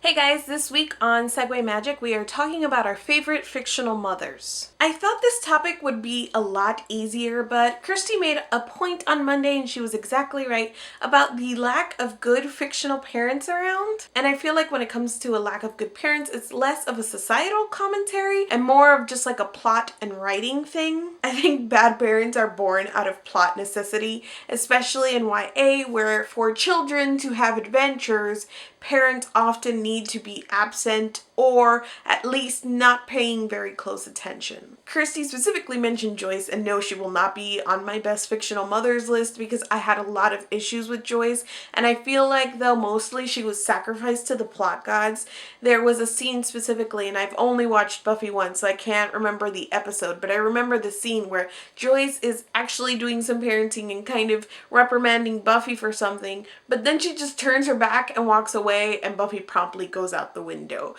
Hey guys, this week on Segway Magic we are talking about our favorite fictional mothers. I thought this topic would be a lot easier, but Kirsti made a point on Monday and she was exactly right about the lack of good fictional parents around. And I feel like when it comes to a lack of good parents, it's less of a societal commentary and more of just like a plot and writing thing. I think bad parents are born out of plot necessity, especially in YA, where for children to have adventures, parents often need to be absent or at least not paying very close attention. Kirsti specifically mentioned Joyce, and no, she will not be on my best fictional mothers list because I had a lot of issues with Joyce, and I feel like though mostly she was sacrificed to the plot gods. There was a scene specifically, and I've only watched Buffy once, so I can't remember the episode, but I remember the scene where Joyce is actually doing some parenting and kind of reprimanding Buffy for something, but then she just turns her back and walks away, and Buffy promptly goes out the window.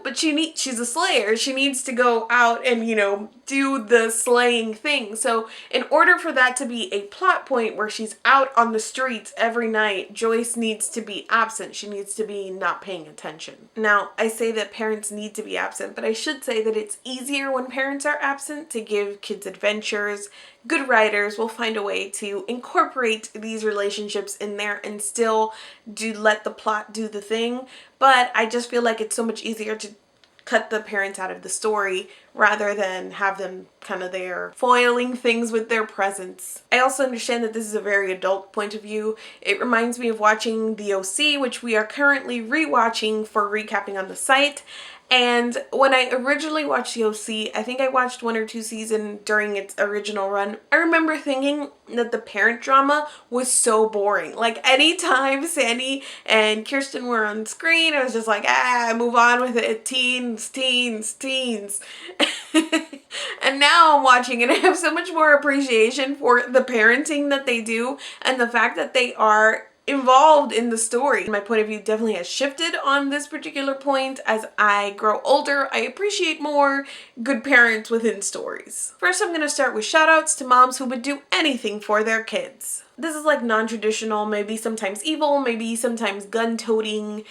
But she's a slayer. She needs to go out and, do the slaying thing. So in order for that to be a plot point where she's out on the streets every night, Joyce needs to be absent. She needs to be not paying attention. Now, I say that parents need to be absent, but I should say that it's easier when parents are absent to give kids adventures. Good writers will find a way to incorporate these relationships in there and still let the plot do the thing. But I just feel like it's so much easier to cut the parents out of the story rather than have them kind of there foiling things with their presence. I also understand that this is a very adult point of view. It reminds me of watching The OC, which we are currently rewatching for recapping on the site. And when I originally watched The OC, I think I watched 1 or 2 seasons during its original run. I remember thinking that the parent drama was so boring. Like anytime Sandy and Kirsten were on screen, I was just like, move on with it. Teens. And now I'm watching and I have so much more appreciation for the parenting that they do and the fact that they are involved in the story. My point of view definitely has shifted on this particular point. As I grow older, I appreciate more good parents within stories. First, I'm going to start with shout outs to moms who would do anything for their kids. This is like non-traditional, maybe sometimes evil, maybe sometimes gun-toting,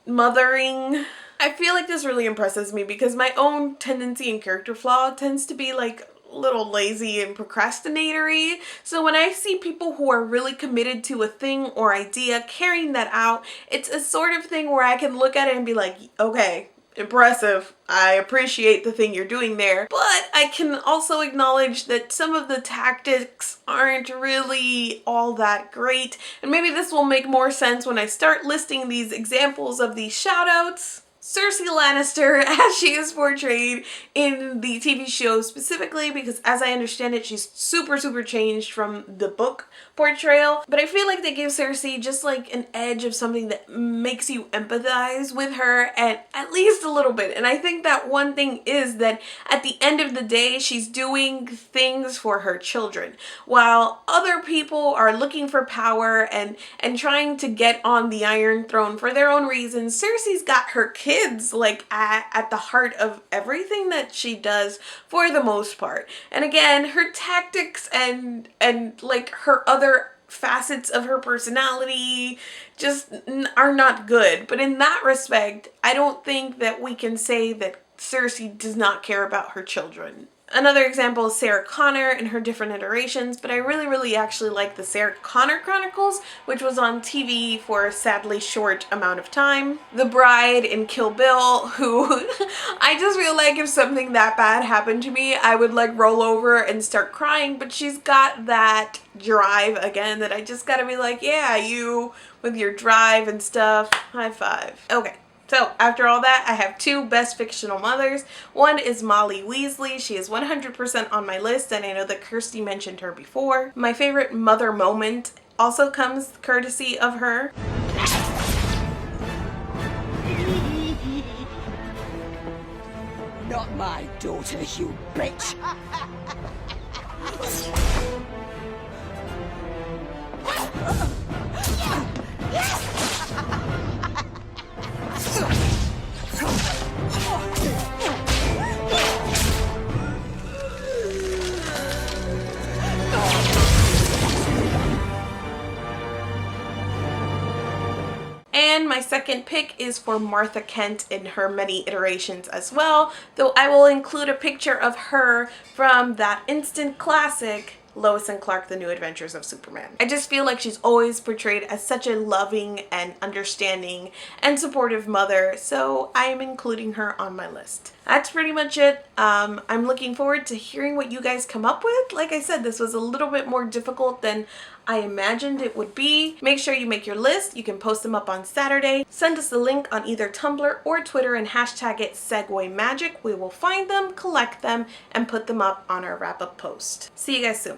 mothering. I feel like this really impresses me because my own tendency and character flaw tends to be like little lazy and procrastinatory. So when I see people who are really committed to a thing or idea carrying that out, it's a sort of thing where I can look at it and be like, okay, impressive. I appreciate the thing you're doing there. But I can also acknowledge that some of the tactics aren't really all that great. And maybe this will make more sense when I start listing these examples of these shout outs. Cersei Lannister, as she is portrayed in the TV show specifically, because as I understand it, she's super changed from the book portrayal. But I feel like they give Cersei just like an edge of something that makes you empathize with her, and at least a little bit. And I think that one thing is that at the end of the day, she's doing things for her children, while other people are looking for power and trying to get on the Iron Throne for their own reasons. Cersei's got her kids like at the heart of everything that she does for the most part. And again, her tactics and like her other facets of her personality just are not good. But in that respect, I don't think that we can say that Cersei does not care about her children. Another example is Sarah Connor and her different iterations, but I really actually like the Sarah Connor Chronicles, which was on TV for a sadly short amount of time. The Bride in Kill Bill, who I just feel like if something that bad happened to me, I would like roll over and start crying, but she's got that drive again that I just gotta be like, yeah, you with your drive and stuff, high five. Okay. So after all that, I have 2 best fictional mothers. One is Molly Weasley. She is 100% on my list, and I know that Kirsti mentioned her before. My favorite mother moment also comes courtesy of her. Not my daughter, you bitch! And my second pick is for Martha Kent in her many iterations as well, though I will include a picture of her from that instant classic, Lois and Clark, The New Adventures of Superman. I just feel like she's always portrayed as such a loving and understanding and supportive mother, so I am including her on my list. That's pretty much it. I'm looking forward to hearing what you guys come up with. Like I said, this was a little bit more difficult than I imagined it would be. Make sure you make your list. You can post them up on Saturday. Send us the link on either Tumblr or Twitter and hashtag it SegwayMagic. We will find them, collect them, and put them up on our wrap-up post. See you guys soon.